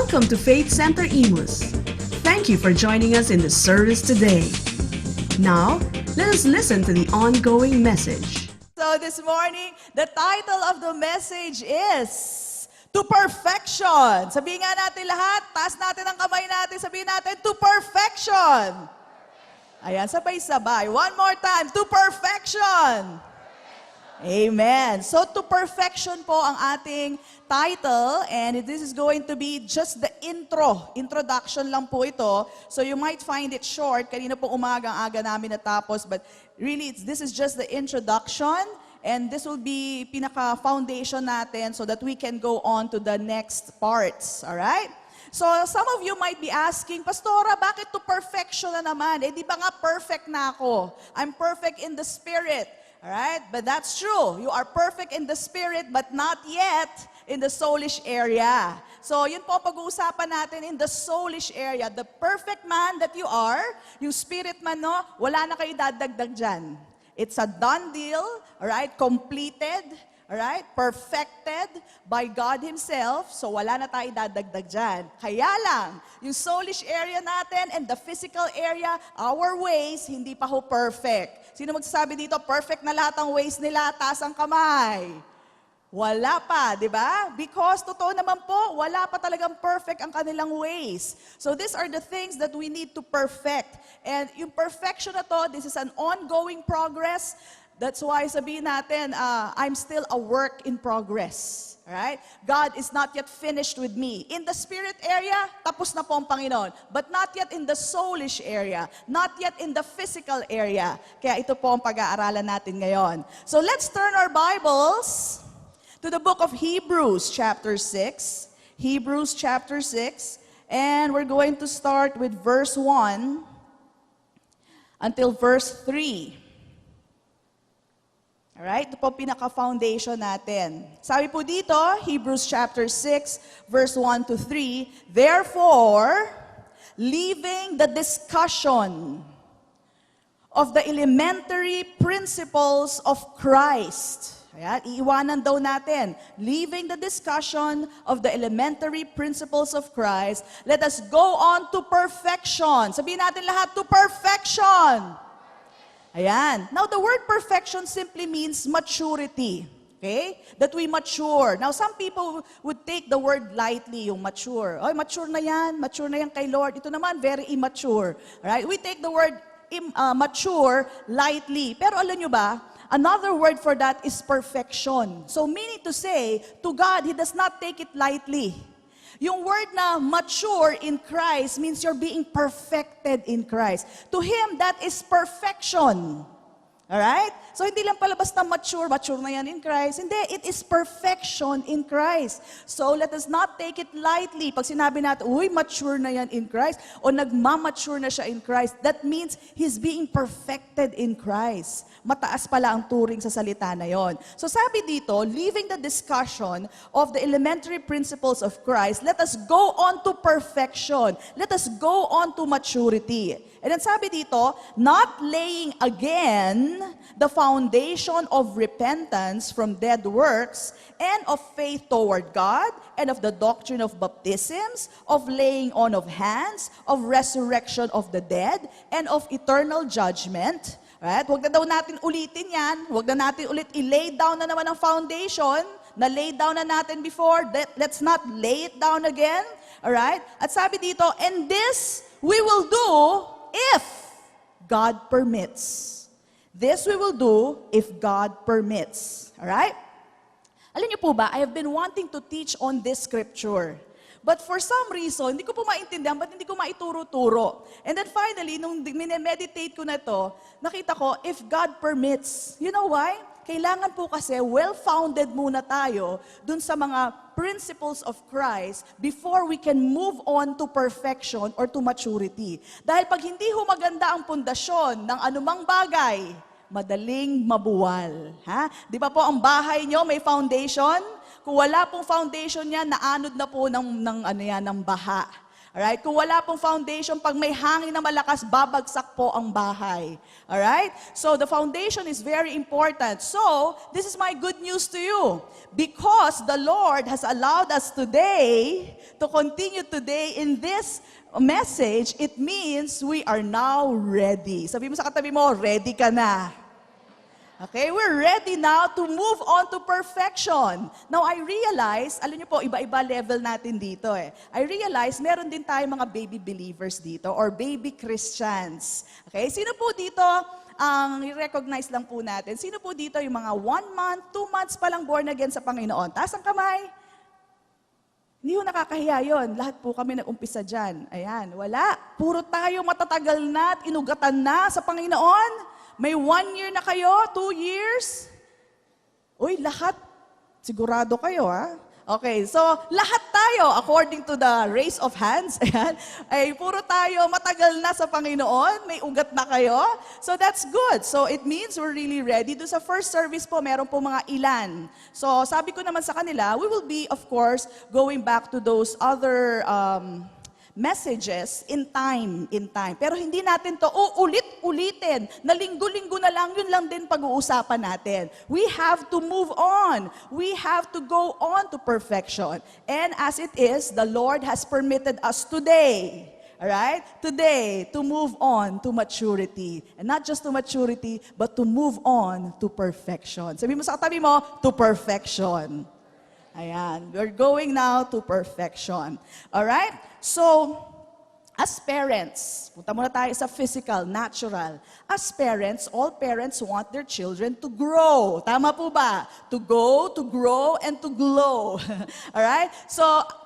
Welcome to Faith Center Imus. Thank you for joining us in the service today. Now, let us listen to the ongoing message. So this morning, the title of the message is To Perfection. Sabihin nga natin lahat, taas natin ang kamay natin, sabihin natin, To Perfection. Ayan, sabay-sabay. One more time, To Perfection. Amen. So, To Perfection po ang ating title, and this is going to be just the introduction lang po ito. So, you might find it short. Kanina po umagang-aga namin natapos, but really, this is just the introduction, and this will be pinaka-foundation natin so that we can go on to the next parts. Alright? So, some of you might be asking, Pastora, bakit to perfection na naman? Eh, di ba nga perfect na ako? I'm perfect in the Spirit. Alright? But that's true. You are perfect in the Spirit, but not yet in the soulish area. So, yun po pag-uusapan natin in the soulish area. The perfect man that you are, yung spirit man, no, wala na kayo dadagdag dyan. It's a done deal, alright? Completed, alright? Perfected by God Himself. So, wala na tayo dadagdag dyan. Kaya lang, yung soulish area natin and the physical area, our ways, hindi pa ho perfect. Sino magsasabi dito, perfect na lahat ang ways nila, taas ang kamay? Wala pa, di ba? Because totoo naman po, wala pa talagang perfect ang kanilang ways. So these are the things that we need to perfect. And yung perfection na to, this is an ongoing progress. That's why sabihin natin, I'm still a work in progress. Alright? God is not yet finished with me. In the spirit area, tapos na po ang Panginoon. But not yet in the soulish area. Not yet in the physical area. Kaya ito po ang pag-aaralan natin ngayon. So let's turn our Bibles to the book of Hebrews chapter 6. Hebrews chapter 6. And we're going to start with verse 1 until verse 3. Alright, ito po pinaka-foundation natin. Sabi po dito, Hebrews chapter 6, verse 1 to 3, Therefore, leaving the discussion of the elementary principles of Christ. Ayan, iiwanan daw natin. Leaving the discussion of the elementary principles of Christ, let us go on to perfection. Sabihin natin lahat, to perfection. Ayan. Now, the word perfection simply means maturity. Okay? That we mature. Now, some people would take the word lightly, yung mature. Oh, mature na yan kay Lord. Ito naman, very immature. Right? We take the word mature lightly. Pero alam nyo ba, another word for that is perfection. So, meaning to say, to God, He does not take it lightly. Yung word na mature in Christ means you're being perfected in Christ. To Him, that is perfection. Alright? So, hindi lang pala basta mature na yan in Christ. Hindi, it is perfection in Christ. So, let us not take it lightly. Pag sinabi natin, uy, mature na yan in Christ, o nagmamature na siya in Christ, that means He's being perfected in Christ. Mataas pala ang turing sa salita na yon. So sabi dito, leaving the discussion of the elementary principles of Christ, let us go on to perfection. Let us go on to maturity. And then sabi dito, not laying again the foundation of repentance from dead works and of faith toward God and of the doctrine of baptisms, of laying on of hands, of resurrection of the dead, and of eternal judgment. Right? Huwag na daw natin ulitin yan. Huwag na natin ulit i-lay down na naman ang foundation na lay down na natin before. Let's not lay it down again. Alright? At sabi dito, and this we will do if God permits. This we will do if God permits. Alright? Alam niyo po ba, I have been wanting to teach on this scripture. But for some reason, hindi ko po maintindihan, ba't hindi ko maituro-turo? And then finally, nung meditate ko na to, nakita ko, if God permits. You know why? Kailangan po kasi well-founded muna tayo dun sa mga principles of Christ before we can move on to perfection or to maturity. Dahil pag hindi ho maganda ang pundasyon ng anumang bagay, madaling mabuwal. Ha? Di ba po ang bahay nyo may foundation? Kung wala pong foundation niya, naanod na po ng baha. Alright? Kung wala pong foundation, pag may hangin na malakas, babagsak po ang bahay. Alright? So the foundation is very important. So, this is my good news to you. Because the Lord has allowed us today to continue today in this message, it means we are now ready. Sabi mo sa katabi mo, ready ka na. Okay, we're ready now to move on to perfection. Now, I realize, alam niyo po, iba-iba level natin dito eh. I realize, meron din tayo mga baby believers dito or baby Christians. Okay, sino po dito, ang i-recognize lang po natin, sino po dito yung mga 1 month, 2 months pa lang born again sa Panginoon? Taas ang kamay. Hindi ho nakakahiya yun. Lahat po kami nag-umpisa dyan. Ayan, wala. Puro tayo matatagal na at inugatan na sa Panginoon. May 1 year na kayo, 2 years. Uy, lahat. Sigurado kayo, ha? Okay, so lahat tayo, according to the raise of hands, ayan, ay puro tayo matagal na sa Panginoon, may ugat na kayo. So that's good. So it means we're really ready. Doon sa first service po, meron po mga ilan. So sabi ko naman sa kanila, we will be, of course, going back to those other messages in time. Pero hindi natin to uulit-ulitin. Na linggo-linggo na lang, yun lang din pag-uusapan natin. We have to move on. We have to go on to perfection. And as it is, the Lord has permitted us today, alright? Today, to move on to maturity. And not just to maturity, but to move on to perfection. Sabi mo sa katabi mo, to perfection. Ayan, we're going now to perfection. Alright? So, as parents, punta muna tayo sa physical, natural. As parents, all parents want their children to grow. Tama po ba? To go, to grow, and to glow. Alright? So,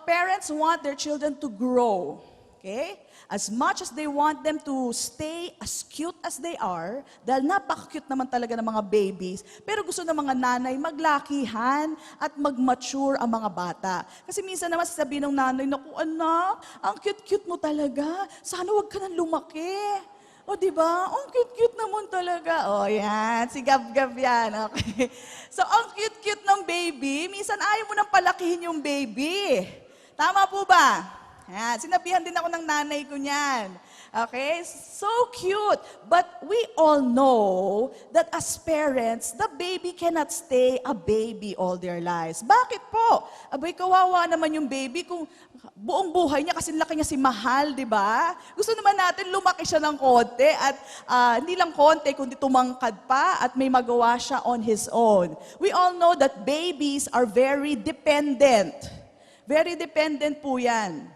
parents want their children to grow. Okay? As much as they want them to stay as cute as they are, dahil napaka-cute naman talaga ng mga babies, pero gusto ng mga nanay maglakihan at mag-mature ang mga bata. Kasi minsan naman sasabihin ng nanay, naku anak, ang cute-cute mo talaga, sana wag ka nang lumaki. O diba? Ang cute-cute naman talaga. O yan, si Gab-Gab yan. Okay. So ang cute-cute ng baby, minsan ayaw mo nang palakihin yung baby. Tama po ba? Yan, sinabihan din ako ng nanay ko niyan. Okay? So cute. But we all know that as parents, the baby cannot stay a baby all their lives. Bakit po? Abay, kawawa naman yung baby kung buong buhay niya kasi laki niya si Mahal, di ba? Gusto naman natin lumaki siya ng konti at hindi lang konti, kundi tumangkad pa at may magawa siya on his own. We all know that babies are very dependent. Very dependent po yan.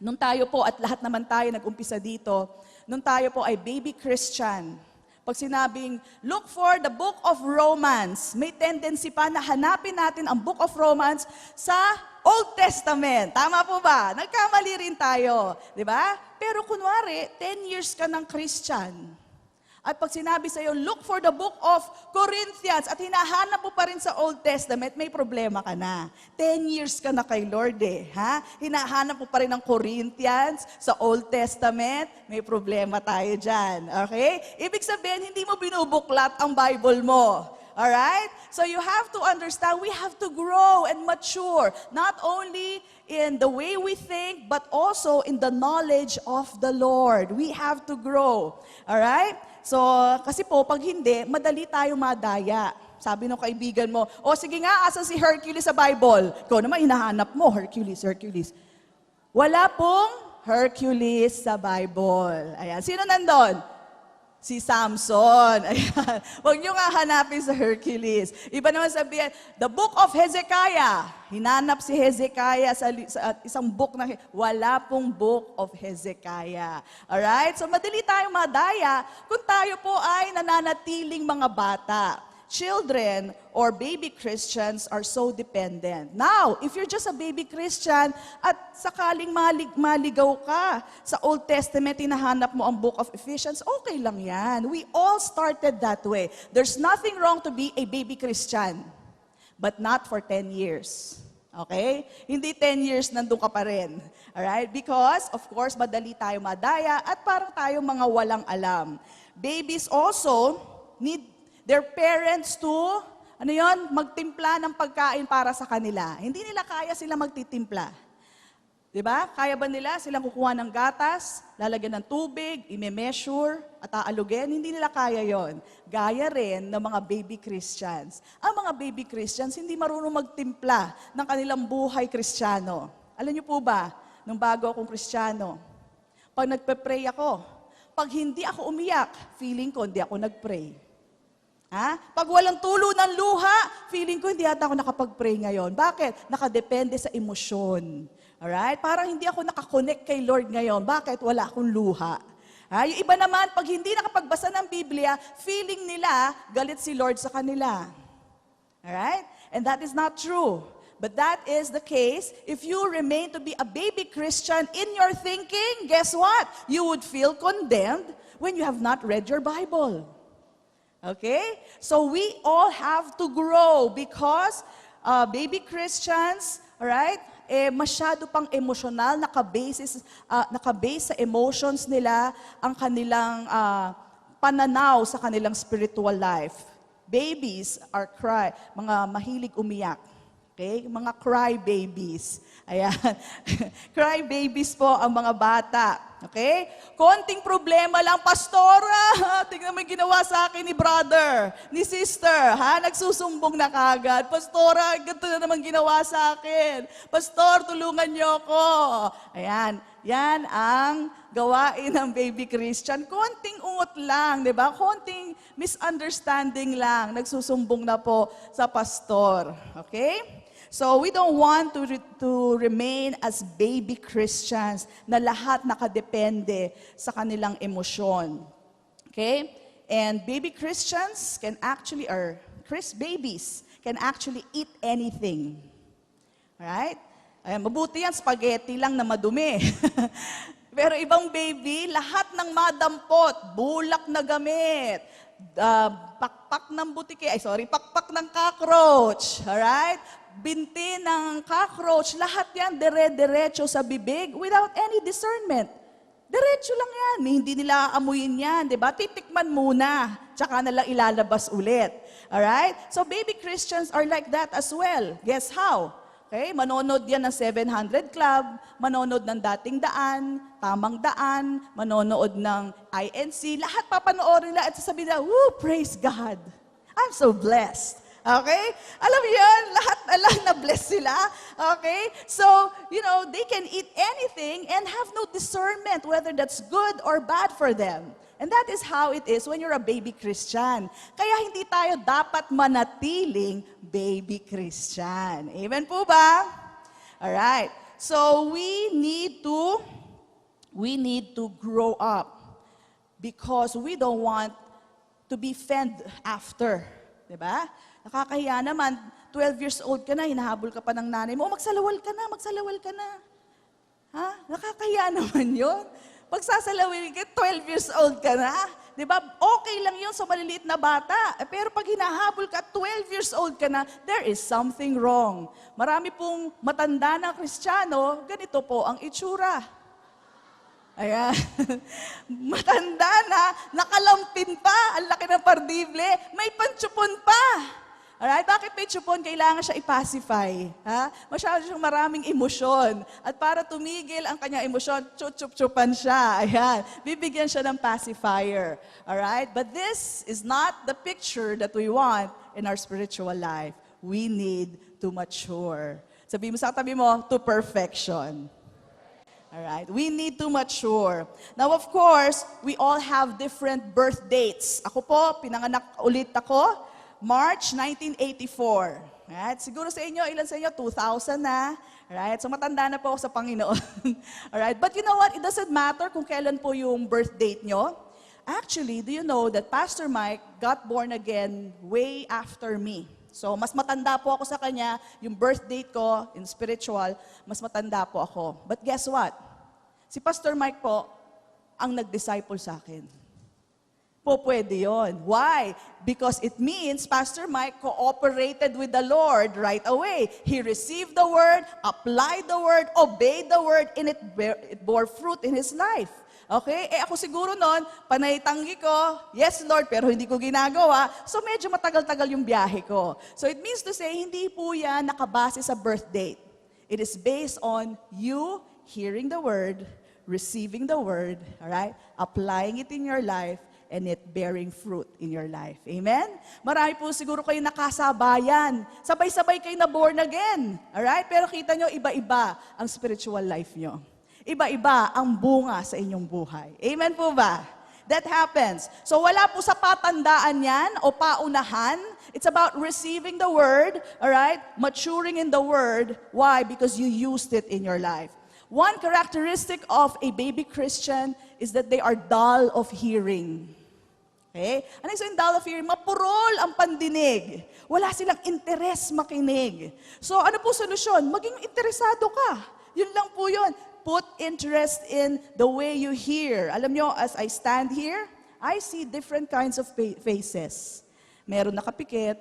Nung tayo po, at lahat naman tayo nag-umpisa dito, nung tayo po ay baby Christian, pag sinabing, look for the book of Romans, may tendency pa na hanapin natin ang book of Romans sa Old Testament. Tama po ba? Nagkamali rin tayo. Di ba? Pero kunwari, 10 years ka ng Christian. At pag sinabi sa'yo, look for the book of Corinthians at hinahanap mo pa rin sa Old Testament, may problema ka na. 10 years ka na kay Lord eh. Ha? Hinahanap mo pa rin ang Corinthians sa Old Testament, may problema tayo dyan. Okay? Ibig sabihin, hindi mo binubuklat ang Bible mo. Alright? So you have to understand, we have to grow and mature. Not only in the way we think, but also in the knowledge of the Lord. We have to grow. Alright? So, kasi po, pag hindi, madali tayo madaya. Sabi ng kaibigan mo, o sige nga, asan si Hercules sa Bible? Ikaw naman, hinahanap mo, Hercules. Wala pong Hercules sa Bible. Ayan, sino nandun? Si Samson. Ayan. Huwag nyo nga hanapin sa Hercules. Iba naman sabihin, the book of Hezekiah. Hinanap si Hezekiah sa isang book na, wala pong book of Hezekiah. Alright? So madali tayong madaya kung tayo po ay nananatiling mga bata. Children or baby Christians are so dependent. Now, if you're just a baby Christian at sakaling maligaw ka sa Old Testament, hinahanap mo ang book of Ephesians, okay lang yan. We all started that way. There's nothing wrong to be a baby Christian, but not for 10 years. Okay? Hindi 10 years nandun ka pa rin. Alright? Because, of course, madali tayo madaya at parang tayo mga walang alam. Babies also need their parents to, magtimpla ng pagkain para sa kanila. Hindi nila kaya sila magtitimpla. Diba? Kaya ba nila silang kukuha ng gatas, lalagyan ng tubig, ime-measure, at aalugin? Hindi nila kaya yon. Gaya rin ng mga baby Christians. Ang mga baby Christians hindi marunong magtimpla ng kanilang buhay Kristiyano. Alam niyo po ba, nung bago akong Kristiyano, pag nagpe-pray ako, pag hindi ako umiyak, feeling ko hindi ako nag-pray. Pag walang tulo ng luha, feeling ko hindi ata ako nakapag-pray ngayon. Bakit? Nakadepende sa emosyon. Alright? Parang hindi ako nakakonect kay Lord ngayon. Bakit? Wala akong luha. Yung iba naman, pag hindi nakapagbasa ng Biblia, feeling nila, galit si Lord sa kanila. Alright? And that is not true. But that is the case if you remain to be a baby Christian in your thinking, guess what? You would feel condemned when you have not read your Bible. Okay? So we all have to grow because baby Christians, alright, masyado pang emosyonal, nakabase sa emotions nila ang kanilang pananaw sa kanilang spiritual life. Babies are mga mahilig umiyak. Okay? Mga cry babies. Ayan. Cry babies po ang mga bata. Okay? Konting problema lang, pastora. Tingnan mo yung ginawa sa akin ni brother, ni sister. Nagsusumbong na kagad. Pastora, ganito na naman ginawa sa akin. Pastor, tulungan niyo ako. Ayan. Yan ang gawain ng baby Christian. Konting ungot lang, di ba? Konting misunderstanding lang. Nagsusumbong na po sa pastor. Okay? So we don't want to remain as baby Christians na lahat nakadepende sa kanilang emosyon. Okay? And baby Christians can actually, or babies can actually eat anything. Alright? Mabuti yan, spaghetti lang na madumi. Pero ibang baby, lahat ng madampot, bulak na gamit, pakpak ng pakpak ng cockroach, alright? Binti ng cockroach, lahat yan dire-diretso sa bibig without any discernment. Diretso lang yan. Hindi nila aamuyin yan, di ba? Titikman muna, tsaka na lang ilalabas ulit. Alright? So baby Christians are like that as well. Guess how? Okay, manonood yan ng 700 Club, manonood ng Dating Daan, Tamang Daan, manonood ng INC, lahat papanoorin nila at sasabihin nila, woo, praise God. I'm so blessed. Okay? Alam mo yun, lahat alam na bless sila. Okay? So, they can eat anything and have no discernment whether that's good or bad for them. And that is how it is when you're a baby Christian. Kaya hindi tayo dapat manatiling baby Christian. Amen po ba? Alright. So we need to grow up because we don't want to be fed after. Diba? Nakakahiya naman, 12 years old ka na, hinahabol ka pa ng nanay mo, magsalawal ka na. Nakakahiya naman yun. Pag sasalawin ka, 12 years old ka na. Di ba? Okay lang yun sa maliliit na bata. Pero pag hinahabol ka, 12 years old ka na, there is something wrong. Marami pong matanda na Kristiyano, ganito po ang itsura. Ayan. Matanda na, nakalampin pa, ang laki ng pardible, may pantsupon pa. Alright? Bakit may tsupon? Kailangan siya i-pacify. Masyado siyang maraming emosyon. At para tumigil ang kanyang emosyon, chup-chup-chupan siya. Ayan. Bibigyan siya ng pacifier. Alright? But this is not the picture that we want in our spiritual life. We need to mature. Sabi mo sa tabi mo, to perfection. Alright? We need to mature. Now, of course, we all have different birth dates. Ako po, pinanganak ulit ako, March 1984. Alright? Siguro sa inyo, ilan sa inyo? 2000 na. Alright? So matanda na po ako sa Panginoon. Alright? But you know what? It doesn't matter kung kailan po yung birth date nyo. Actually, do you know that Pastor Mike got born again way after me? So mas matanda po ako sa kanya, yung birth date ko in spiritual, mas matanda po ako. But guess what? Si Pastor Mike po ang nag-disciple sa akin. Pwede yun. Why? Because it means Pastor Mike cooperated with the Lord right away. He received the word, applied the word, obeyed the word, and it bore fruit in his life. Okay? Ako siguro noon, panay tanggi ko, yes Lord, pero hindi ko ginagawa. So medyo matagal-tagal yung biyahe ko. So it means to say, hindi po yan nakabase sa birth date. It is based on you hearing the word, receiving the word, all right? Applying it in your life, and it bearing fruit in your life. Amen? Marami po siguro kayo nakasabayan. Sabay-sabay kayo na born again. Alright? Pero kita nyo, iba-iba ang spiritual life nyo. Iba-iba ang bunga sa inyong buhay. Amen po ba? That happens. So wala po sa patandaan yan o paunahan. It's about receiving the word, alright? Maturing in the word. Why? Because you used it in your life. One characteristic of a baby Christian is that they are dull of hearing. Okay? Ano yung dull of hearing? Mapurol ang pandinig. Wala silang interes makinig. So ano po solusyon? Maging interesado ka. Yun lang po yun. Put interest in the way you hear. Alam nyo, as I stand here, I see different kinds of faces. Meron nakapikit.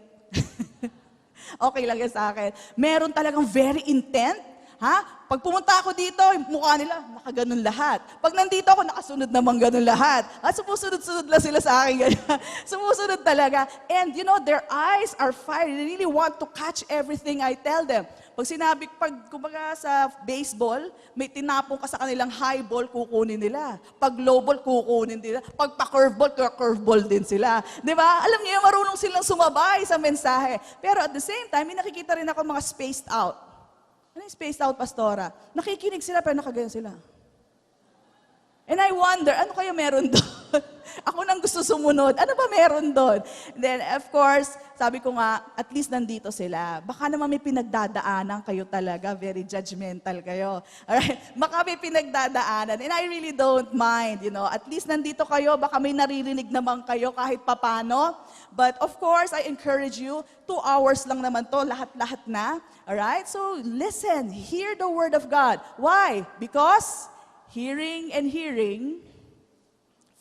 Okay lang yan sa akin. Meron talagang very intent. Ha? Pag pumunta ako dito, yung mukha nila, nakaganon lahat. Pag nandito ako, nakasunod naman ganon lahat. At sumusunod-sunod lang sila sa akin. Ganyan. Sumusunod talaga. And you know, their eyes are fire. They really want to catch everything I tell them. Pag sinabi, kumbaga sa baseball, may tinapong ka sa kanilang high ball, kukunin nila. Pag low ball, kukunin nila. Pag pa-curveball, curveball din sila. Di ba? Alam niyo, marunong silang sumabay sa mensahe. Pero at the same time, may nakikita rin ako mga spaced out. Ano yung spaced out, pastora? Nakikinig sila pero nakagayon sila. And I wonder, ano kaya meron doon? Ako nang gusto sumunod. Ano ba meron doon? And then, of course, sabi ko nga, at least nandito sila. Baka naman may pinagdadaanan kayo talaga. Very judgmental kayo. Alright? Baka may pinagdadaanan. And I really don't mind, you know. At least nandito kayo. Baka may naririnig naman kayo kahit papano. But of course, I encourage you, 2 hours lang naman to, lahat-lahat na. Alright? So, listen. Hear the word of God. Why? Because hearing and hearing,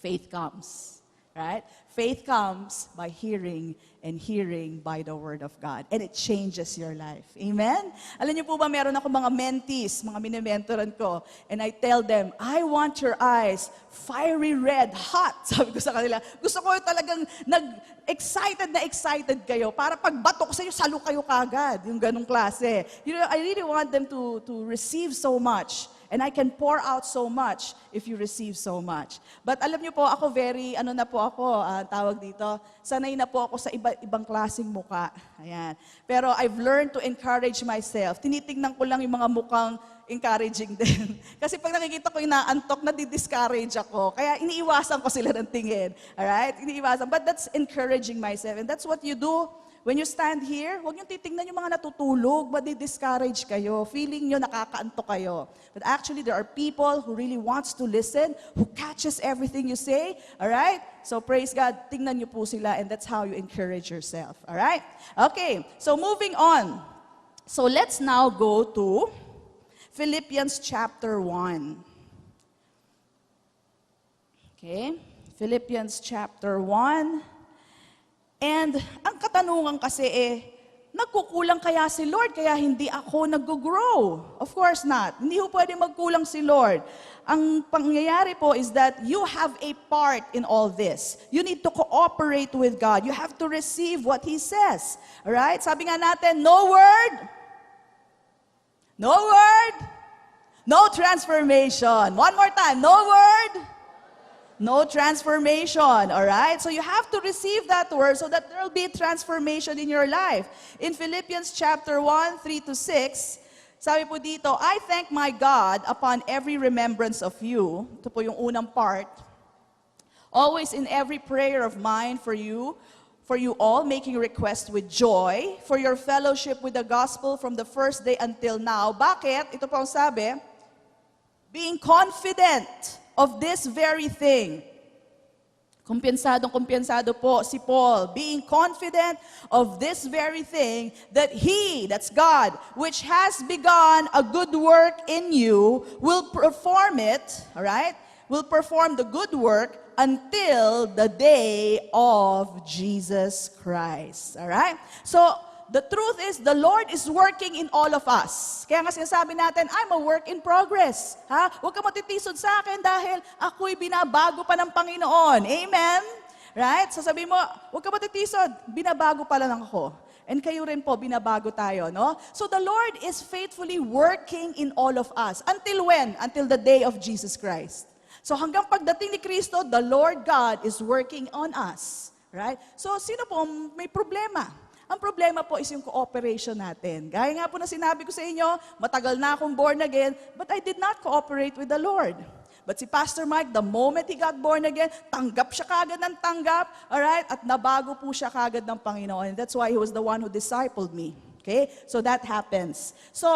faith comes, right? Faith comes by hearing and hearing by the Word of God. And it changes your life. Amen? Alam niyo po ba, meron ako mga mentees, mga minimentoran ko, and I tell them, I want your eyes fiery red, hot. Sabi ko sa kanila, gusto ko talagang excited kayo para pag batok sa inyo, salo kayo kagad. Yung ganong klase. You know, I really want them to receive so much. And I can pour out so much if you receive so much. But alam niyo po, ako tawag dito, sanay na po ako sa ibang klaseng muka. Ayan. Pero I've learned to encourage myself. Tinitingnan ko lang yung mga mukhang encouraging din. Kasi pag nakikita ko yung naantok, nadi-discourage ako. Kaya iniiwasan ko sila ng tingin. Alright? Iniiwasan. But that's encouraging myself. And that's what you do. When you stand here, huwag niyong titingnan yung mga natutulog, madi-discourage kayo, feeling nyo nakakaanto kayo. But actually, there are people who really wants to listen, who catches everything you say, alright? So praise God, tingnan niyo po sila, and that's how you encourage yourself, alright? Okay, so moving on. So let's now go to Philippians chapter 1. Okay, Philippians chapter 1. And ang katanungan kasi nagkukulang kaya si Lord kaya hindi ako nag-grow? Of course not. Hindi ho pwede magkulang si Lord. Ang pangyayari po is that you have a part in all this. You need to cooperate with God. You have to receive what He says. Alright? Sabi nga natin, no word, no transformation. One more time, no word, no transformation, all right? So you have to receive that word so that there will be transformation in your life. In Philippians chapter 1, 3-6, sabi po dito, I thank my God upon every remembrance of you. Ito po yung unang part. Always in every prayer of mine for you all, making request with joy, for your fellowship with the gospel from the first day until now. Bakit? Ito po ang sabi, being confident of this very thing. Kumpiyansadong-kumpiyansado po si Paul, being confident of this very thing, that He, that's God, which has begun a good work in you, will perform it, all right? Will perform the good work until the day of Jesus Christ, all right? So, the truth is, the Lord is working in all of us. Kaya nga sinasabi natin, I'm a work in progress. Ha? Huwag ka matitisod sa akin dahil ako'y binabago pa ng Panginoon. Amen? Right? Sasabihin mo, huwag ka matitisod, binabago pa lang ako. And kayo rin po, binabago tayo, no? So the Lord is faithfully working in all of us. Until when? Until the day of Jesus Christ. So hanggang pagdating ni Kristo, the Lord God is working on us. Right? So sino po may problema? Ang problema po is yung cooperation natin. Gaya nga po na sinabi ko sa inyo, matagal na akong born again, but I did not cooperate with the Lord. But si Pastor Mike, the moment he got born again, tanggap siya kagad ng tanggap, alright? At nabago po siya kagad ng Panginoon. And that's why he was the one who discipled me. Okay? So that happens. So,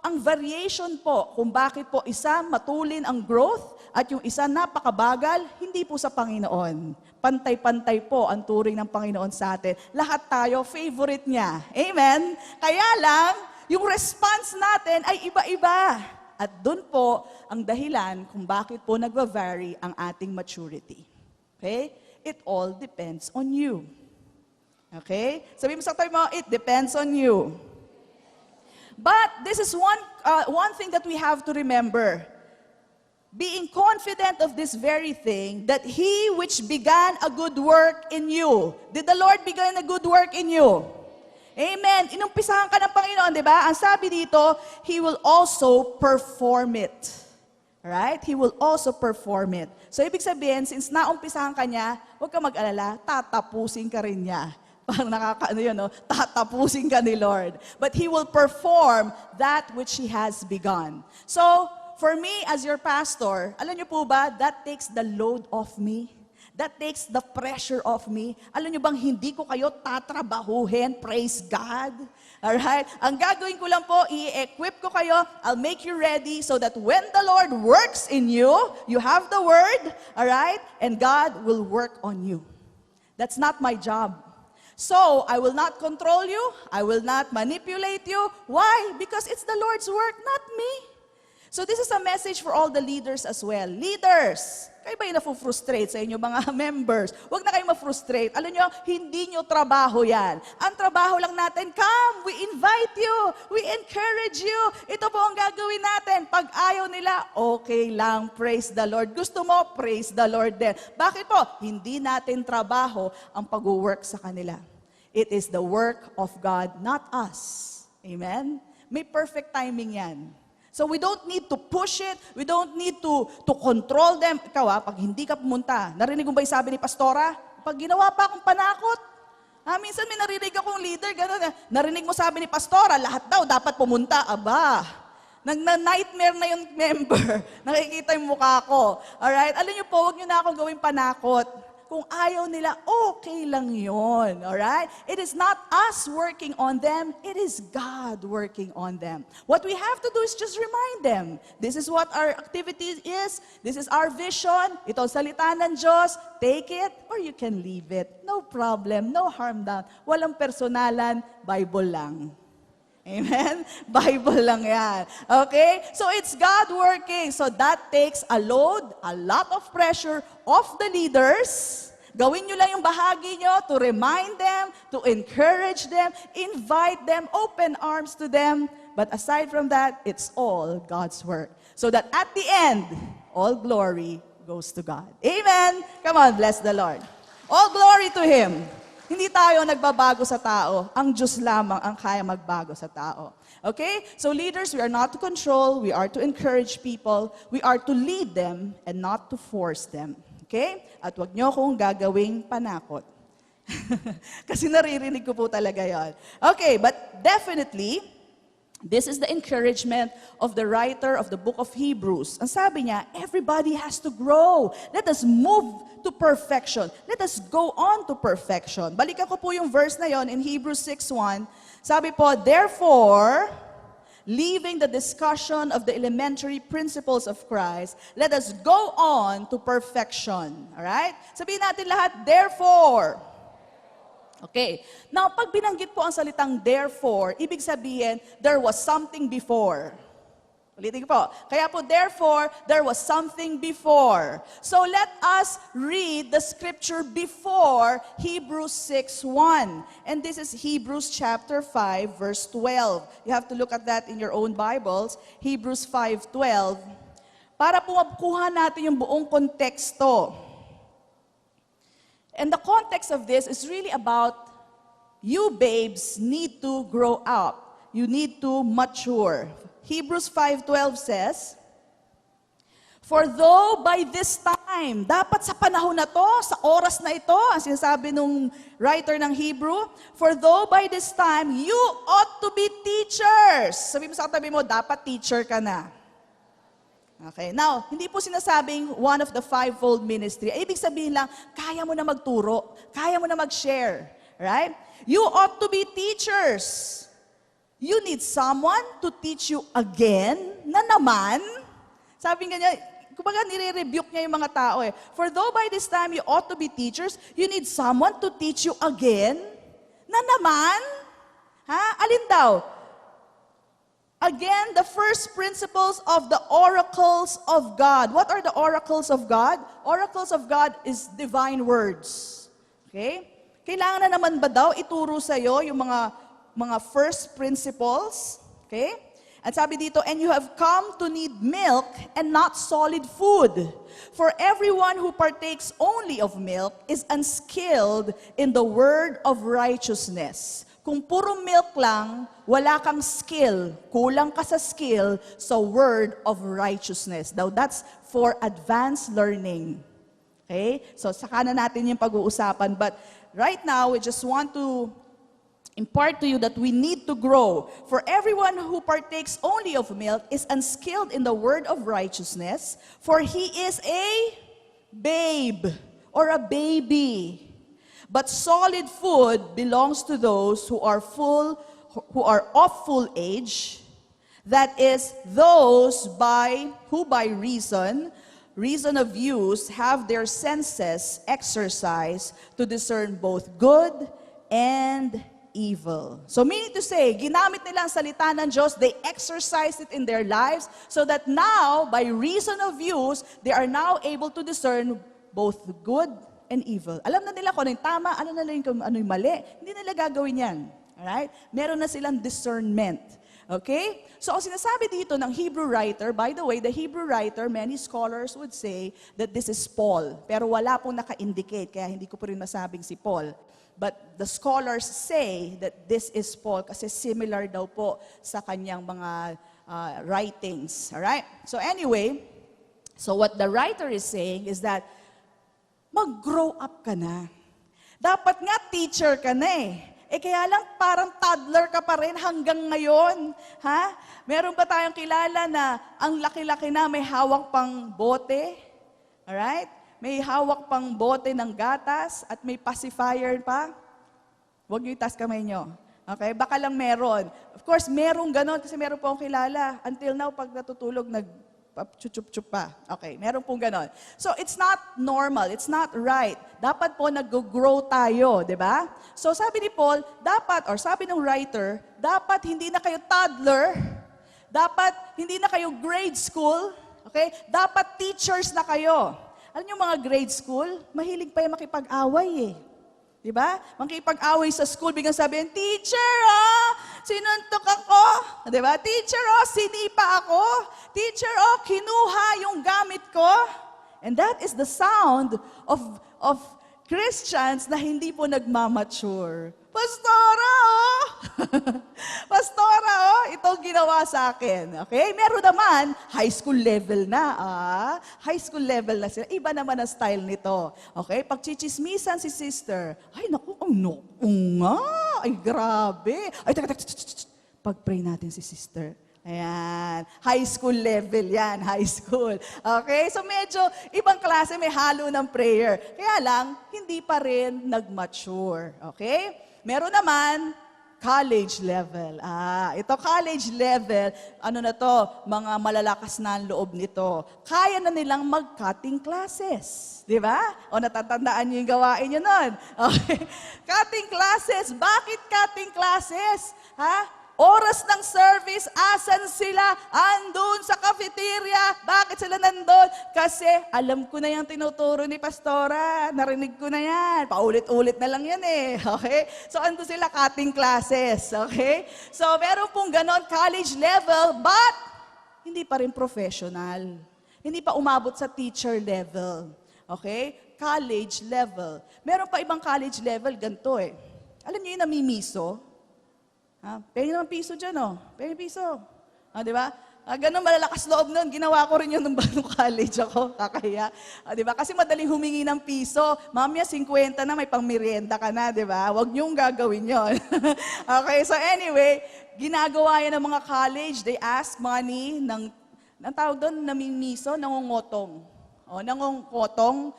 ang variation po, kung bakit po isa matulin ang growth, at yung isa napakabagal, hindi po sa Panginoon. Pantay-pantay po ang turing ng Panginoon sa atin. Lahat tayo, favorite niya. Amen? Kaya lang, yung response natin ay iba-iba. At doon po ang dahilan kung bakit po nagva-vary ang ating maturity. Okay? It all depends on you. Okay? Sabi mo sa tayo mo, it depends on you. But this is one thing that we have to remember. Being confident of this very thing, that He which began a good work in you. Did the Lord begin a good work in you? Amen. Inumpisahan ka ng Panginoon, di ba? Ang sabi dito, He will also perform it. Right? He will also perform it. So, ibig sabihin, since naumpisahan ka niya, huwag ka mag-alala, tatapusin ka rin niya. Parang nakakaano yun, no? Tatapusin ka ni Lord. But He will perform that which He has begun. So, for me as your pastor, alam niyo po ba, that takes the load off me. That takes the pressure off me. Alam niyo bang hindi ko kayo tatrabahuhin? Praise God. Alright? Ang gagawin ko lang po, i-equip ko kayo. I'll make you ready so that when the Lord works in you, you have the word. Alright? And God will work on you. That's not my job. So, I will not control you. I will not manipulate you. Why? Because it's the Lord's work, not me. So this is a message for all the leaders as well. Leaders, kayo ba yung na-frustrate sa inyo mga members? Huwag na kayo ma-frustrate. Alam nyo, hindi nyo trabaho yan. Ang trabaho lang natin, come, we invite you, we encourage you. Ito po ang gagawin natin. Pag ayaw nila, okay lang, praise the Lord. Gusto mo, praise the Lord din. Bakit po? Hindi natin trabaho ang pag-work sa kanila. It is the work of God, not us. Amen? May perfect timing yan. So we don't need to push it, we don't need to control them. Ikaw pag hindi ka pumunta, narinig mo ba yung sabi ni Pastora? Pag ginawa pa akong panakot, minsan may narinig akong leader, gano'n, narinig mo sabi ni Pastora, lahat daw dapat pumunta, aba. Nag-nightmare na yung member, nakikita yung mukha ko. Alright? Alam niyo po, huwag niyo na akong gawing panakot. Kung ayaw nila, okay lang yun. Alright? It is not us working on them, it is God working on them. What we have to do is just remind them, this is what our activity is, this is our vision, ito ang salita ng Diyos, take it or you can leave it. No problem, no harm done. Walang personalan, Bible lang. Amen? Bible lang yan. Okay? So it's God working. So that takes a load, a lot of pressure off the leaders. Gawin nyo lang yung bahagi nyo to remind them, to encourage them, invite them, open arms to them. But aside from that, it's all God's work. So that at the end, all glory goes to God. Amen? Come on, bless the Lord. All glory to Him. Hindi tayo nagbabago sa tao. Ang Diyos lamang ang kaya magbago sa tao. Okay? So leaders, we are not to control. We are to encourage people. We are to lead them and not to force them. Okay? At wag niyo akong gagawing panakot. Kasi naririnig ko po talaga yon. Okay, but definitely, this is the encouragement of the writer of the book of Hebrews. Ang sabi niya, everybody has to grow. Let us move to perfection. Let us go on to perfection. Balikan ko po yung verse na yon in Hebrews 6:1. Sabi po, therefore, leaving the discussion of the elementary principles of Christ, let us go on to perfection. Alright? Sabihin natin lahat, therefore. Okay. Now, pag binanggit po ang salitang therefore, ibig sabihin, there was something before. Ulitin ko po. Kaya po, therefore, there was something before. So, let us read the scripture before Hebrews 6:1. And this is Hebrews chapter 5, verse 12. You have to look at that in your own Bibles. Hebrews 5:12. Para po makuha natin yung buong konteksto. And the context of this is really about you babes need to grow up. You need to mature. Hebrews 5:12 says, for though by this time, dapat sa panahon na to, sa oras na ito, ang sinasabi nung writer ng Hebrew, for though by this time, you ought to be teachers. Sabi mo sa katabi mo, dapat teacher ka na. Okay, now, hindi po sinasabing one of the fivefold ministry. Ibig sabihin lang, kaya mo na magturo, kaya mo na mag-share. Right? You ought to be teachers. You need someone to teach you again, na naman. Sabi nga niya, kumbaga nire-rebuke niya yung mga tao eh. For though by this time you ought to be teachers, you need someone to teach you again, na naman. Ha? Alin daw? Again, the first principles of the oracles of God. What are the oracles of God? Oracles of God is divine words. Okay? Kailangan na naman ba daw ituro sa'yo yung mga first principles? Okay? At sabi dito, and you have come to need milk and not solid food. For everyone who partakes only of milk is unskilled in the word of righteousness. Kung puro milk lang, wala kang skill, kulang ka sa skill sa word of righteousness. Now, that's for advanced learning. Okay? So, saka na natin yung pag-uusapan. But right now, we just want to impart to you that we need to grow. For everyone who partakes only of milk is unskilled in the word of righteousness, for he is a babe or a baby. But solid food belongs to those who are of full age, that is, those who by reason of use have their senses exercised to discern both good and evil. So meaning to say, ginamit nila ang salita ng Diyos, they exercise it in their lives, so that now, by reason of use, they are now able to discern both good and evil. Alam na nila kung ano yung tama, alam na nila kung ano yung mali. Hindi nila gagawin yan. Alright? Meron na silang discernment. Okay? So ang sinasabi dito ng Hebrew writer, by the way, the Hebrew writer, many scholars would say that this is Paul. Pero wala pong naka-indicate, kaya hindi ko po rin masabing si Paul. But the scholars say that this is Paul kasi similar daw po sa kanyang mga writings. Alright? So anyway, so what the writer is saying is that mag-grow up ka na. Dapat nga teacher ka na eh. Kaya lang parang toddler ka pa rin hanggang ngayon. Ha? Meron ba tayong kilala na ang laki-laki na may hawak pang bote? Alright? May hawak pang bote ng gatas at may pacifier pa? Huwag niyo itaas kamay niyo. Okay? Baka lang meron. Of course, merong ganon kasi meron po akong kilala. Until now, pag natutulog, chup-chup pa. Okay, meron pong ganon. So, it's not normal. It's not right. Dapat po nag-grow tayo, di ba? So, sabi ni Paul, dapat, or sabi ng writer, dapat hindi na kayo toddler, dapat hindi na kayo grade school, okay? Dapat teachers na kayo. Alam niyo mga grade school, mahilig pa yung makipag-away eh. Di ba? Makipag-away sa school, biglang sabihin, teacher, sinuntok ako. Di ba? Teacher, sinipa ako. Teacher, kinuha yung gamit ko. And that is the sound of Christians na hindi po nagmamature. Pastora, Pastora, itong ginawa sa akin. Okay? Meron naman, high school level na. High school level na sila. Iba naman ang style nito. Okay? Pag chichismisan si sister, ay naku, nga. Ay, grabe. Ay, pag-pray natin si sister. Ayan. High school level yan. High school. Okay? So medyo ibang klase, may halo ng prayer. Kaya lang, hindi pa rin nag-mature. Okay? Meron naman, college level. Ito college level, ano na to, mga malalakas na ang loob nito. Kaya na nilang mag-cutting classes. Di ba? O natatandaan niyo yung gawain niyo nun. Okay. Cutting classes. Bakit cutting classes? Ha? Oras ng service, asan sila? Andun sa cafeteria. Bakit sila nandun? Kasi alam ko na yung tinuturo ni Pastora. Narinig ko na yan. Paulit-ulit na lang yan eh. Okay? So andun sila cutting classes. Okay? So meron pong ganon college level, but hindi pa rin professional. Hindi pa umabot sa teacher level. Okay? College level. Meron pa ibang college level, ganito eh. Alam niyo yung namimiso? Pengi naman piso dyan, oh. Pengi piso. Di ba? Ganun malalakas loob nun. Ginawa ko rin yun nung college ako. Kakaya. Di ba? Kasi madaling humingi ng piso. Mamaya, 50 na, may pangmerienda ka na, di ba? Huwag niyong gagawin yon. Okay, so anyway, ginagawa yan ng mga college. They ask money ng tawag doon, namimiso, nangungotong. Nangungkotong.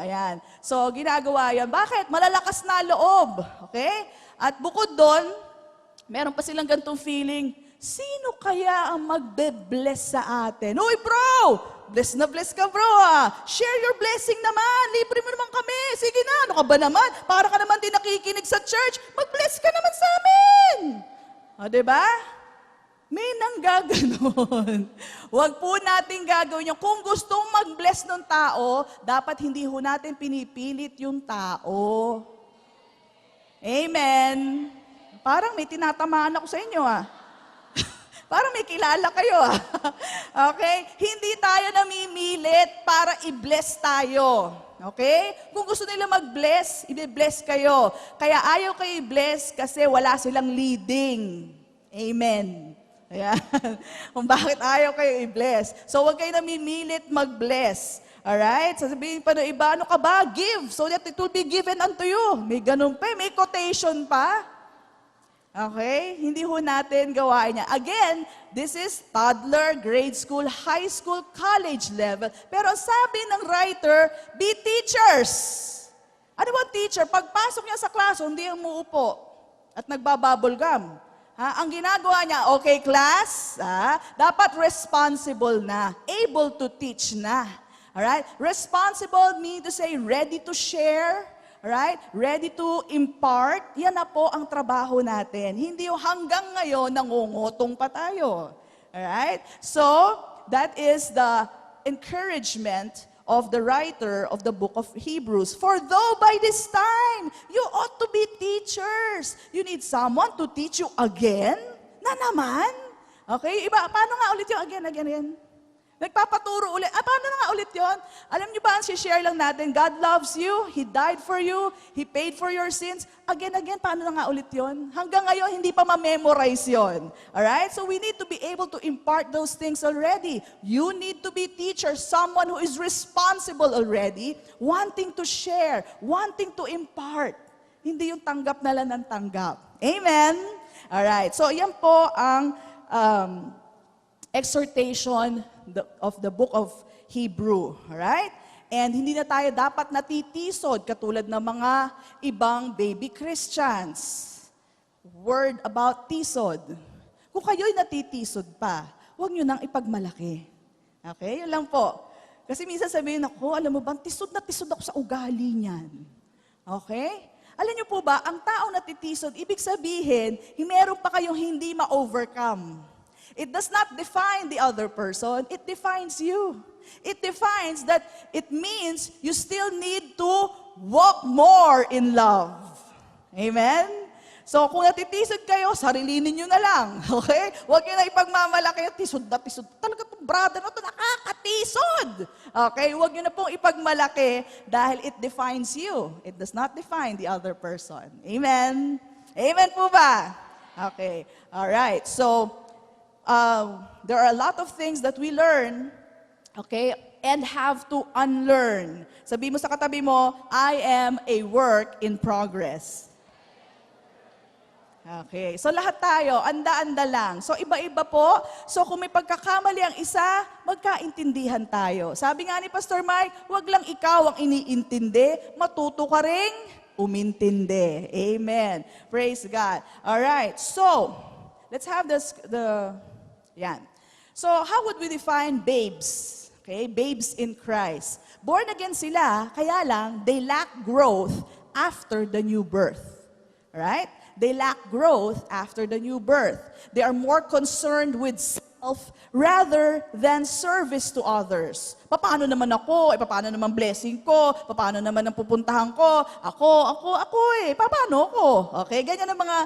Ayan. So, ginagawa yan. Bakit? Malalakas na loob. Okay? At bukod doon, meron pa silang ganitong feeling, sino kaya ang magbe-bless sa atin? Uy, bro! Bless na bless ka, bro, Share your blessing naman. Libre mo naman kami. Sige na, ano ka ba naman? Para ka naman din nakikinig sa church. Mag-bless ka naman sa amin. Diba? May nanggaganon. Huwag po natin gagawin yun. Kung gustong mag-bless ng tao, dapat hindi ho natin pinipilit yung tao. Amen. Parang may tinatamaan ako sa inyo, Parang may kilala kayo, Okay? Hindi tayo namimilit para i-bless tayo. Okay? Kung gusto nila mag-bless, i-bless kayo. Kaya ayaw kayo i-bless kasi wala silang leading. Amen. Ayan. Kung bakit ayaw kayo i-bless. So, huwag kayo namimilit mag-bless. Alright? Sasabihin pa ng iba, ano ka ba? Give, so that it will be given unto you. May ganun pa, may quotation pa. Okay? Hindi ho natin gawain niya. Again, this is toddler, grade school, high school, college level. Pero sabi ng writer, be teachers. Ano ba teacher? Pagpasok niya sa klase, hindi umuupo at nagbabubble gum. Ang ginagawa niya, okay class, dapat responsible na, able to teach na. Alright? Responsible means to say ready to share, alright? Ready to impart. Yan na po ang trabaho natin. Hindi yung hanggang ngayon nangungutong pa tayo. Alright? So, that is the encouragement of the writer of the book of Hebrews. For though by this time, you ought to be teachers. You need someone to teach you again? Na naman? Okay? Iba, paano nga ulit yung again? Nagpapaturo ulit. Paano na nga ulit yon? Alam niyo ba, ang share lang natin, God loves you, He died for you, He paid for your sins. Again, paano na nga ulit yon? Hanggang ngayon, hindi pa ma-memorize yon. Alright? So we need to be able to impart those things already. You need to be teacher, someone who is responsible already, wanting to share, wanting to impart. Hindi yung tanggap na lang ng tanggap. Amen? Alright. So yan po ang exhortation of the book of Hebrew, right? And hindi na tayo dapat natitisod katulad ng mga ibang baby Christians. Word about tisod. Kung kayo'y natitisod pa, huwag nyo nang ipagmalaki. Okay? Yun lang po. Kasi minsan sabihin ako, alam mo ba, tisod na tisod ako sa ugali niyan. Okay? Alam niyo po ba, ang taong natitisod, ibig sabihin, meron pa kayong hindi ma-overcome. It does not define the other person. It defines you. It defines that it means you still need to walk more in love. Amen? So kung natitisod kayo, sarilinin nyo na lang. Okay? Huwag nyo na ipagmamalaki. Tisod na tisod. Talaga itong brother na ito, nakakatisod. Okay? Huwag nyo na pong ipagmalaki dahil it defines you. It does not define the other person. Amen? Amen po ba? Okay. Alright. So, there are a lot of things that we learn, okay, and have to unlearn. Sabi mo sa katabi mo, I am a work in progress. Okay, so lahat tayo, anda-anda lang. So iba-iba po. So kung may pagkakamali ang isa, magkaintindihan tayo. Sabi nga ni Pastor Mike, wag lang ikaw ang iniintindi, matuto ka ring umintindi. Amen. Praise God. All right, so let's have yan. So, how would we define babes? Okay, babes in Christ. Born again sila, kaya lang, they lack growth after the new birth. Right? They lack growth after the new birth. They are more concerned with self rather than service to others. Paano naman ako? Paano naman blessing ko? Paano naman ang pupuntahan ko? Ako paano ako? Okay, ganyan ang mga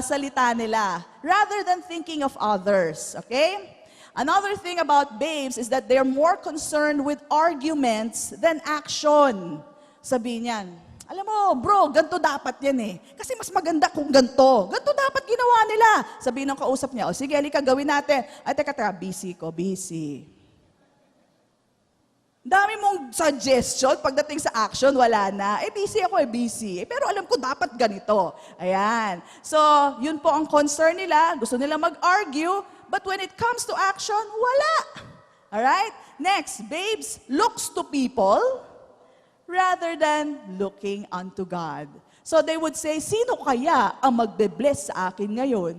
salita nila. Rather than thinking of others. Okay? Another thing about babes is that they're more concerned with arguments than action. Sabihin niyan, alam mo, bro, ganito dapat yan eh. Kasi mas maganda kung ganito. Ganito dapat ginawa nila. Sabihin ng kausap niya, o sige, halika, gawin natin. Ay, teka, busy ko, busy. Dami mong suggestion, pagdating sa action, wala na. Busy ako, busy. Pero alam ko, dapat ganito. Ayan. So, yun po ang concern nila. Gusto nila mag-argue, but when it comes to action, wala. Alright? Next, babes looks to people rather than looking unto God. So they would say, sino kaya ang magbe-bless sa akin ngayon?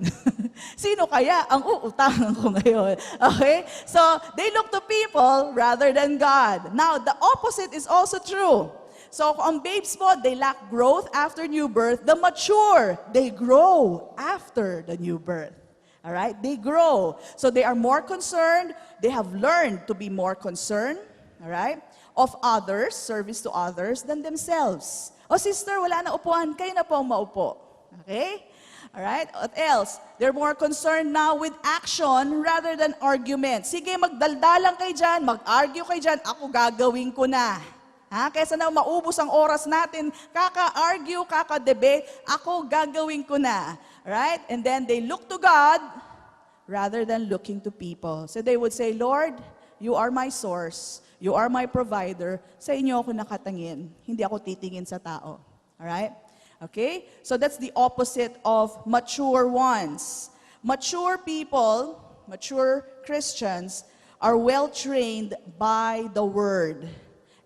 Sino kaya ang uutangan ko ngayon? Okay? So they look to people rather than God. Now, the opposite is also true. So ang babes po, they lack growth after new birth. The mature, they grow after the new birth. All right? They grow. So they are more concerned. They have learned to be more concerned. All right? Of others, service to others, than themselves. O sister, wala na upuan, kayo na po ang maupo. Okay? Alright? What else? They're more concerned now with action rather than argument. Sige, magdaldalang kayo dyan, mag-argue kayo dyan, ako gagawin ko na. Ha? Kaysa na maubos ang oras natin, kaka-argue, kaka-debate, ako gagawin ko na. Right? And then they look to God rather than looking to people. So they would say, Lord, you are my source. You are my provider. Sa inyo ako nakatangin. Hindi ako titingin sa tao. Alright? Okay? So that's the opposite of mature ones. Mature people, mature Christians, are well trained by the Word.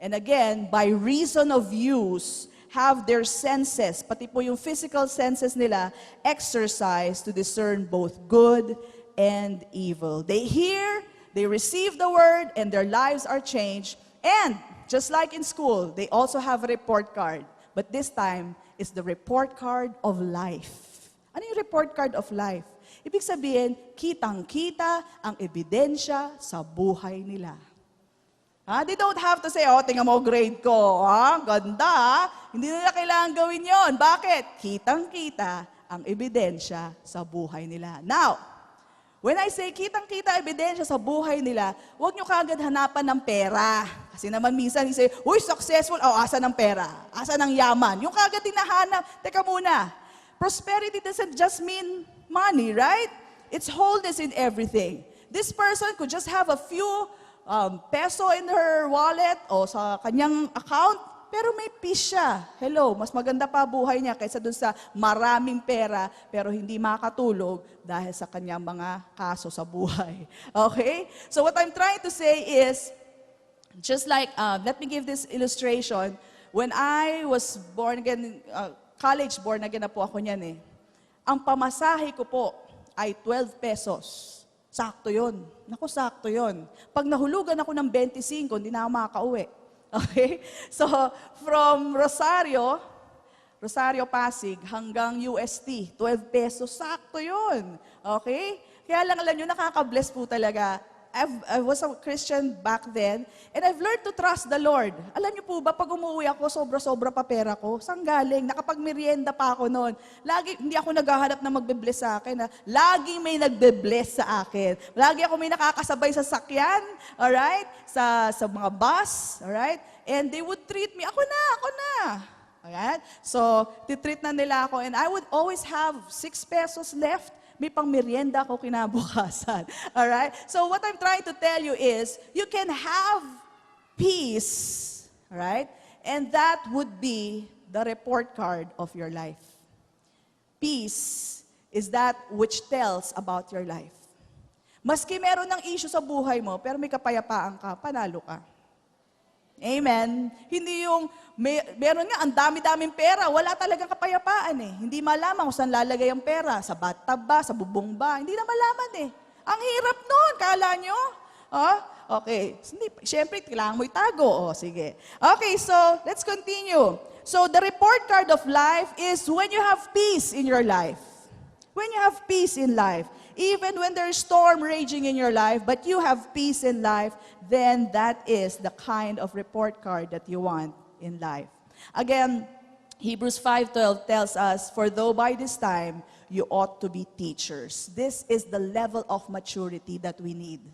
And again, by reason of use, have their senses, pati po yung physical senses nila, exercised to discern both good and evil. They hear, they receive the word, and their lives are changed. And just like in school, they also have a report card. But this time, it's the report card of life. Ano yung report card of life? Ibig sabihin, kitang-kita ang ebidensya sa buhay nila. They don't have to say, tingnan mo grade ko. Ganda. Hindi nila kailangan gawin yon. Bakit? Kitang-kita ang ebidensya sa buhay nila. Now, when I say kitang-kita ebidensya sa buhay nila, huwag nyo kagad hanapan ng pera. Kasi naman minsan, say, successful, asan ang pera? Asan ang yaman? Yung kagad hinahanap, teka muna, prosperity doesn't just mean money, right? It's wholeness in everything. This person could just have a few peso in her wallet o sa kanyang account, pero may peace siya. Hello, mas maganda pa buhay niya kaysa dun sa maraming pera pero hindi makatulog dahil sa kanyang mga kaso sa buhay. Okay? So what I'm trying to say is, just like, let me give this illustration. When I was born again, college born again na po ako niyan eh. Ang pamasahe ko po ay 12 pesos. Sakto yun. Naku, sakto yun. Pag nahulugan ako ng 25, hindi na ako makakauwi. Okay? So, from Rosario, Pasig, hanggang UST, 12 pesos, sakto yun. Okay? Kaya lang alam nyo, nakaka-bless po talaga. I was a Christian back then, and I've learned to trust the Lord. Alam niyo po ba, pag umuwi ako, sobra-sobra pa pera ko. Saan galing? Nakapag-merienda pa ako noon. Lagi, hindi ako naghahanap na magbe-bless sa akin. Lagi may nagbe-bless sa akin. Lagi ako may nakakasabay sa sakyan, alright? Sa mga bus, alright? And they would treat me, ako na. Alright? So, titreat na nila ako, and I would always have 6 pesos left. May pang merienda ako kinabukasan. Alright? So what I'm trying to tell you is, you can have peace, alright? And that would be the report card of your life. Peace is that which tells about your life. Maski meron ng issue sa buhay mo, pero may kapayapaan ka, panalo ka. Amen? Hindi yung, meron nga, ang dami-daming pera, wala talagang kapayapaan eh. Hindi malaman kung saan lalagay ang pera, sa bathtub ba, sa bubong ba, hindi na malaman eh. Ang hirap nun, kala nyo? Okay, siyempre, kailangan mo itago. Sige. Okay, so, let's continue. So, the report card of life is when you have peace in your life. When you have peace in life. Even when there's storm raging in your life, but you have peace in life, then that is the kind of report card that you want in life. Again, Hebrews 5:12 tells us, for though by this time you ought to be teachers. This is the level of maturity that we need.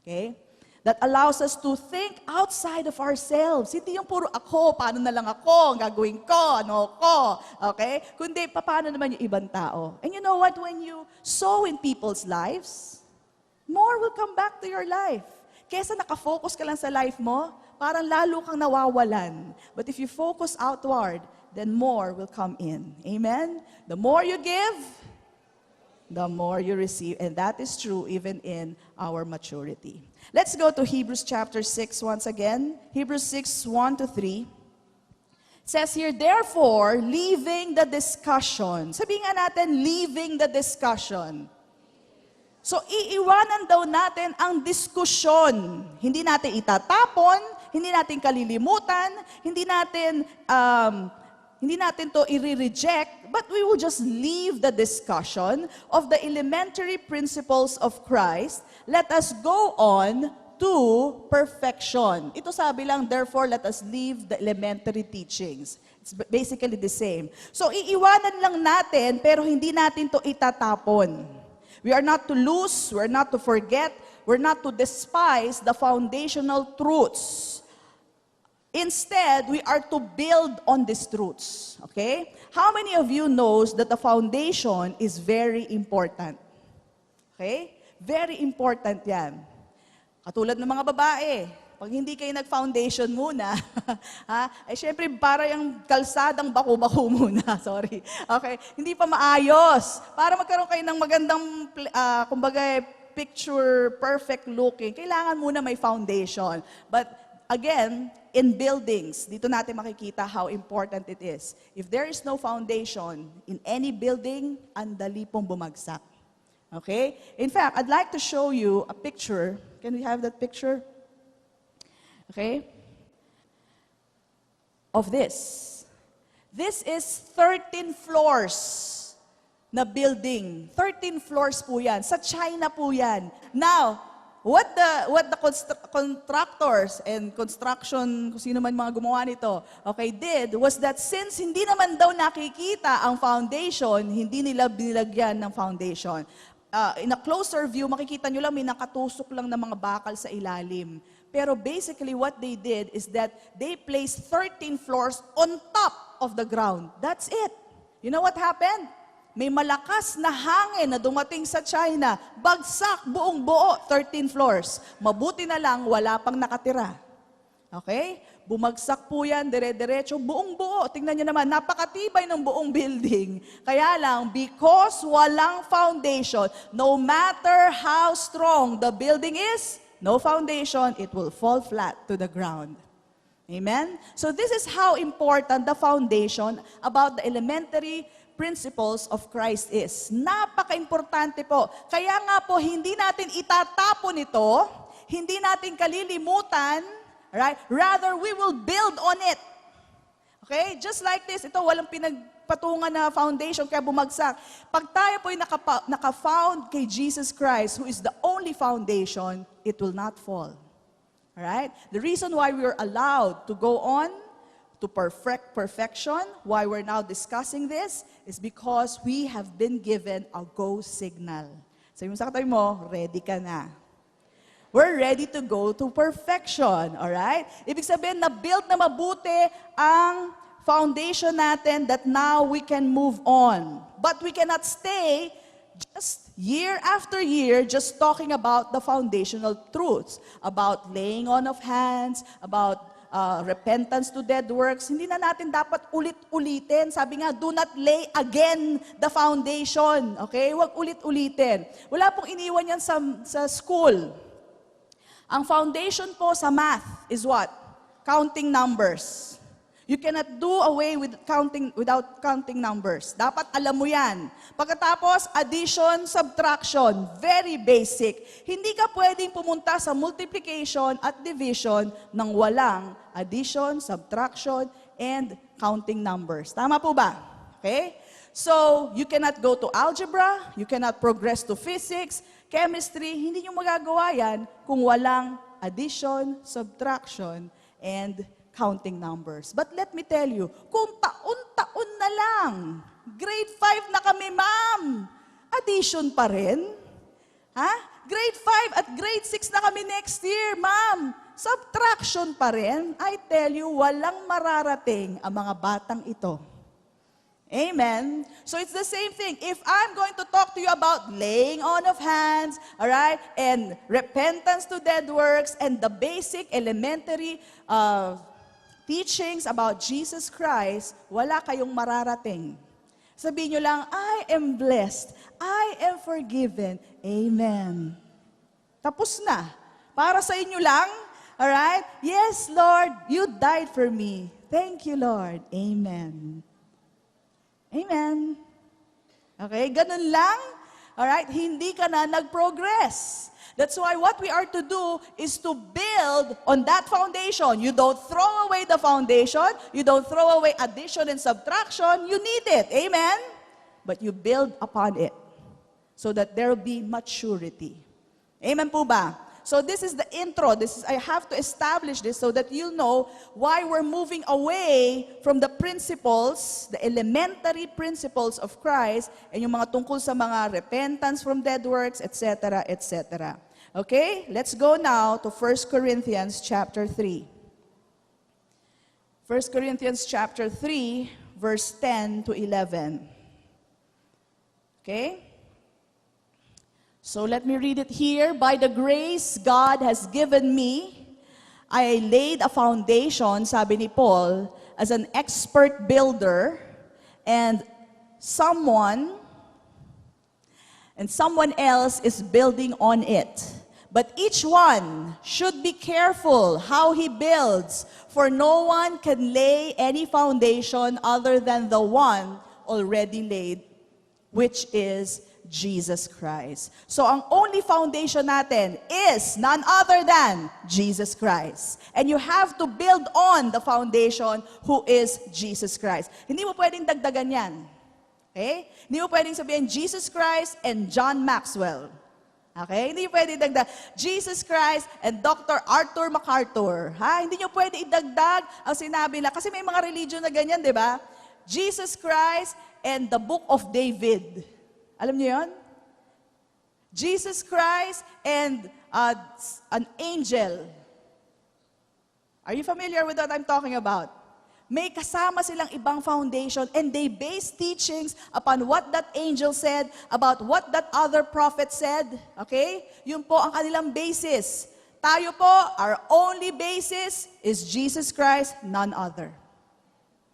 Okay? that allows us to think outside of ourselves. Hindi yung puro ako, paano na lang ako, ang gagawin ko, ano ko, okay? Kundi, paano naman yung ibang tao. And you know what? When you sow in people's lives, more will come back to your life. Kesa nakafocus ka lang sa life mo, parang lalo kang nawawalan. But if you focus outward, then more will come in. Amen? The more you give, the more you receive. And that is true even in our maturity. Let's go to Hebrews chapter 6 once again. Hebrews 6, 1 to 3. It says here, therefore, leaving the discussion. Sabihin nga natin, leaving the discussion. So, iiwanan daw natin ang diskusyon. Hindi natin itatapon, hindi natin kalilimutan, hindi natin to i-reject, but we will just leave the discussion of the elementary principles of Christ. Let us go on to perfection. Ito sabi lang, therefore, let us leave the elementary teachings. It's basically the same. So, iiwanan lang natin, pero hindi natin to itatapon. We are not to lose, we're not to forget, we're not to despise the foundational truths. Instead, we are to build on these truths. Okay? How many of you knows that the foundation is very important? Okay? Very important yan. Katulad ng mga babae, pag hindi kayo nag-foundation muna, syempre para yung kalsadang bako-bako muna, sorry. Okay? Hindi pa maayos. Para magkaroon kayo ng magandang, kumbaga, picture, perfect looking, kailangan muna may foundation. But again, in buildings, dito natin makikita how important it is. If there is no foundation in any building, andali pong bumagsak. Okay? In fact, I'd like to show you a picture. Can we have that picture? Okay? Of this. This is 13 floors na building. 13 floors po yan. Sa China po yan. Now, what the contractors and construction, kung sino man mga gumawa nito, okay, did was that since hindi naman daw nakikita ang foundation, hindi nila binilagyan ng foundation. In a closer view, makikita nyo lang may nakatusok lang ng mga bakal sa ilalim. Pero basically what they did is that they placed 13 floors on top of the ground. That's it. You know what happened? May malakas na hangin na dumating sa China. Bagsak, buong buo, 13 floors. Mabuti na lang, wala pang nakatira. Okay? Bumagsak po yan, dire-diretso, buong buo. Tingnan nyo naman, napakatibay ng buong building. Kaya lang, because walang foundation, no matter how strong the building is, no foundation, it will fall flat to the ground. Amen? So this is how important the foundation about the elementary principles of Christ is. Napaka-importante po. Kaya nga po, hindi natin itatapon ito, hindi natin kalilimutan, right? Rather, we will build on it. Okay? Just like this, ito walang pinagpatungan na foundation kaya bumagsak. Pag tayo po'y naka-found kay Jesus Christ, who is the only foundation, it will not fall. Alright? The reason why we are allowed to go on to perfection, why we're now discussing this, is because we have been given a go signal. Sabi mo sa katabi mo, ready ka na. We're ready to go to perfection, alright? Ibig sabihin, na-build na mabuti ang foundation natin that now we can move on. But we cannot stay just year after year just talking about the foundational truths, about laying on of hands, about repentance to dead works. Hindi na natin dapat ulit-ulitin. Sabi nga, do not lay again the foundation. Okay? Huwag ulit-ulitin. Wala pong iniwan yan sa school. Ang foundation po sa math is what? Counting numbers. You cannot do away with without counting numbers. Dapat alam mo yan. Pagkatapos, addition, subtraction. Very basic. Hindi ka pwedeng pumunta sa multiplication at division ng walang addition, subtraction, and counting numbers. Tama po ba? Okay? So, you cannot go to algebra, you cannot progress to physics, chemistry, hindi nyo magagawa yan kung walang addition, subtraction, and counting numbers. But let me tell you, kung taon-taon na lang, grade 5 na kami, ma'am, addition pa rin? Ha? Grade 5 at grade 6 na kami next year, ma'am. Subtraction pa rin. I tell you, walang mararating ang mga batang ito. Amen. So it's the same thing. If I'm going to talk to you about laying on of hands, all right, and repentance to dead works, and the basic elementary teachings about Jesus Christ, wala kayong mararating. Sabihin nyo lang, I am blessed. I am forgiven. Amen. Tapos na. Para sa inyo lang, all right? Yes, Lord, you died for me. Thank you, Lord. Amen. Amen. Okay, ganun lang. Alright, hindi ka na nag-progress. That's why what we are to do is to build on that foundation. You don't throw away the foundation. You don't throw away addition and subtraction. You need it. Amen? But you build upon it so that there will be maturity. Amen po ba? So this is the intro. I have to establish this so that you'll know why we're moving away from the principles, the elementary principles of Christ, and yung mga tungkol sa mga repentance from dead works, etc., etc. Okay? Let's go now to 1 Corinthians chapter 3. 1 Corinthians chapter 3, verse 10 to 11. Okay? So let me read it here. By the grace God has given me, I laid a foundation, sabi ni Paul, as an expert builder, and someone else is building on it. But each one should be careful how he builds, for no one can lay any foundation other than the one already laid, which is Jesus Christ. So ang only foundation natin is none other than Jesus Christ. And you have to build on the foundation who is Jesus Christ. Hindi mo pwedeng dagdagan yan. Okay? Hindi mo pwedeng sabihin Jesus Christ and John Maxwell. Okay? Hindi pwedeng idagdag Jesus Christ and Dr. Arthur MacArthur. Ha? Hindi nyo pwede idagdag ang sinabi na, kasi may mga religion na ganyan, di ba? Jesus Christ and the Book of David. Alam niyo yun? Jesus Christ and an angel. Are you familiar with what I'm talking about? May kasama silang ibang foundation and they base teachings upon what that angel said, about what that other prophet said. Okay? Yun po ang kanilang basis. Tayo po, our only basis is Jesus Christ, none other.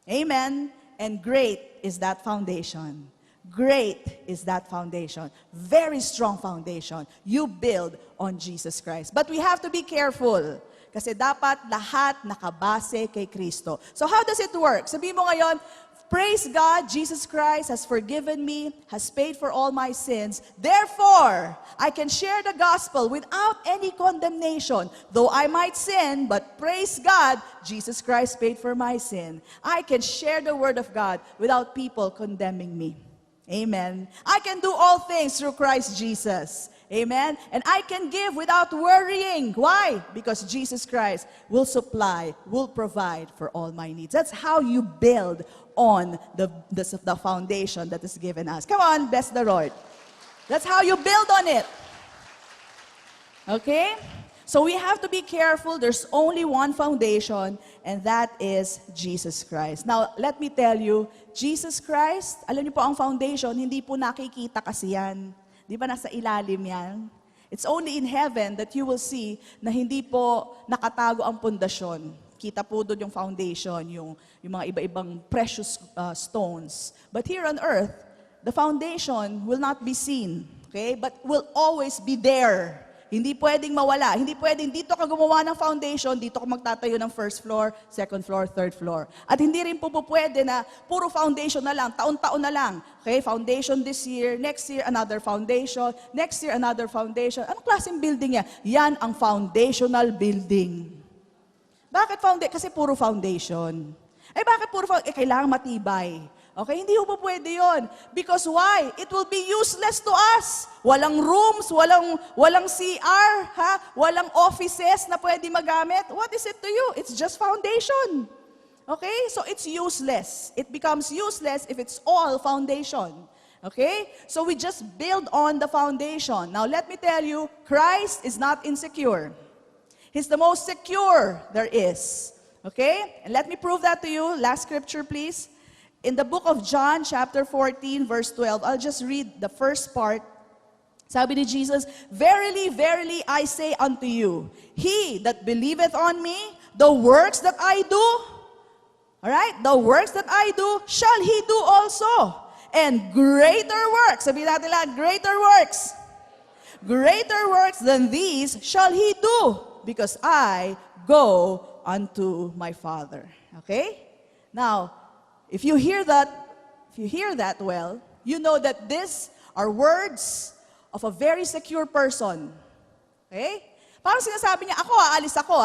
Amen? And great is that foundation. Great is that foundation. Very strong foundation. You build on Jesus Christ. But we have to be careful. Kasi dapat lahat nakabase kay Kristo. So how does it work? Sabihin mo ngayon, praise God, Jesus Christ has forgiven me, has paid for all my sins. Therefore, I can share the gospel without any condemnation. Though I might sin, but praise God, Jesus Christ paid for my sin. I can share the word of God without people condemning me. Amen. I can do all things through Christ Jesus. Amen. And I can give without worrying. Why? Because Jesus Christ will supply, will provide for all my needs. That's how you build on the foundation that is given us. Come on, bless the Lord. That's how you build on it. Okay? So we have to be careful. There's only one foundation, and that is Jesus Christ. Now, let me tell you, Jesus Christ, alam niyo po ang foundation, hindi po nakikita kasi yan. Di ba nasa ilalim yan? It's only in heaven that you will see na hindi po nakatago ang pundasyon. Kita po doon yung foundation, yung mga iba-ibang precious stones. But here on earth, the foundation will not be seen, okay? But will always be there. Hindi pwedeng mawala. Hindi pwedeng dito ka gumawa ng foundation, dito ka magtatayo ng first floor, second floor, third floor. At hindi rin po pwede na puro foundation na lang, taon-taon na lang. Okay, foundation this year, next year another foundation, next year another foundation. Anong klaseng building yan? Yan ang foundational building. Bakit foundation? Kasi puro foundation. Bakit puro foundation? Kailangan matibay. Okay, hindi po pwede yun. Because why? It will be useless to us. Walang rooms, walang CR, walang offices na pwede magamit. What is it to you? It's just foundation. Okay, so it's useless. It becomes useless if it's all foundation. Okay? So we just build on the foundation. Now let me tell you, Christ is not insecure. He's the most secure there is. Okay? And let me prove that to you. Last scripture, please. In the book of John, chapter 14, verse 12, I'll just read the first part. Sabi ni Jesus, "Verily, verily, I say unto you, he that believeth on me, the works that I do," all right, the works that I do, shall he do also. And greater works, sabihin natin lahat, greater works. Greater works than these shall he do, because I go unto my Father. Okay? Now, if you hear that well, you know that these are words of a very secure person. Okay? Parang sinasabi niya, aalis ako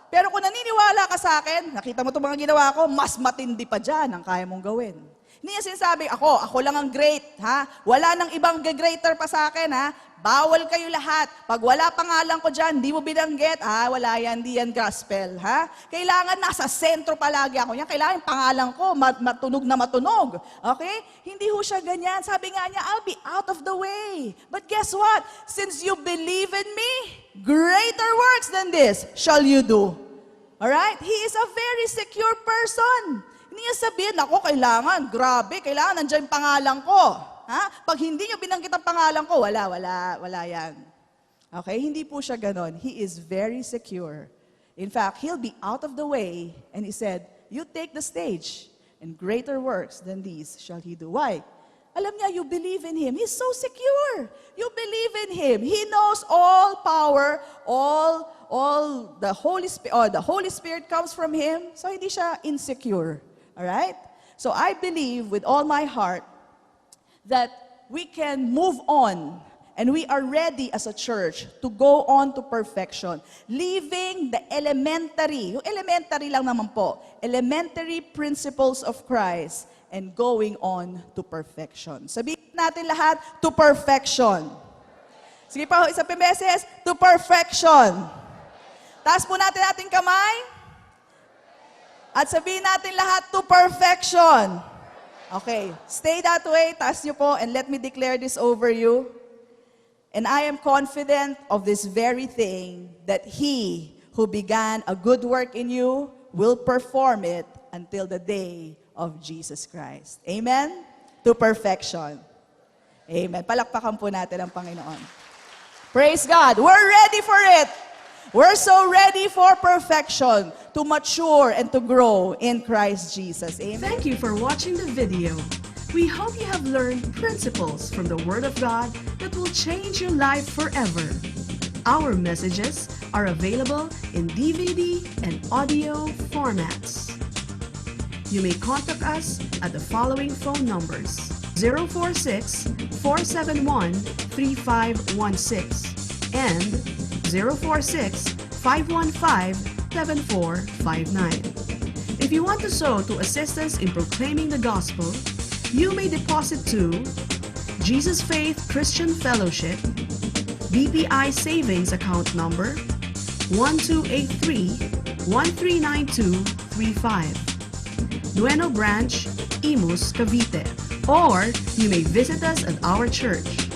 pero kung naniniwala ka sa akin, nakita mo itong mga ginawa ko, mas matindi pa dyan ang kaya mong gawin. Hindi niya sinasabi, ako lang ang great, ha? Wala nang ibang greater pa sa akin, ha? Bawal kayo lahat. Pag wala pangalan ko dyan, di mo binanggit, wala yan, di yan gospel, ha? Kailangan nasa sentro palagi ako niya. Kailangan yung pangalan ko, matunog na matunog. Okay? Hindi ho siya ganyan. Sabi nga niya, I'll be out of the way. But guess what? Since you believe in me, greater works than this shall you do. Alright? He is a very secure person. Hindi niya sabihin, kailangan nandiyan yung pangalan ko. Ha? Pag hindi niyo binanggit ang pangalan ko, wala yan. Okay? Hindi po siya ganon. He is very secure. In fact, he'll be out of the way. And he said, you take the stage, and greater works than these shall he do. Why? Alam niya, you believe in him. He's so secure. You believe in him. He knows all power, all the Holy Spirit, the Holy Spirit comes from him. So hindi siya insecure. All right? So I believe with all my heart that we can move on and we are ready as a church to go on to perfection. Leaving the elementary, yung elementary lang naman po, elementary principles of Christ and going on to perfection. Sabihin natin lahat, to perfection. Sige pa, isa pa beses, to perfection. Taas po natin ating kamay. At sabihin natin lahat, to perfection. Okay, stay that way, taas niyo po, and let me declare this over you. And I am confident of this very thing, that he who began a good work in you will perform it until the day of Jesus Christ. Amen? To perfection. Amen. Palakpakan po natin ang Panginoon. Praise God. We're ready for it. We're so ready for perfection, to mature and to grow in Christ Jesus. Amen. Thank you for watching the video. We hope you have learned principles from the Word of God that will change your life forever. Our messages are available in DVD and audio formats. You may contact us at the following phone numbers: 046-471-3516 and 046-515-7459. If you want to sow to assist us in proclaiming the gospel, you may deposit to Jesus Faith Christian Fellowship, BPI Savings Account Number 1283-139235, Nueno Branch, Imus, Cavite. Or you may visit us at our church,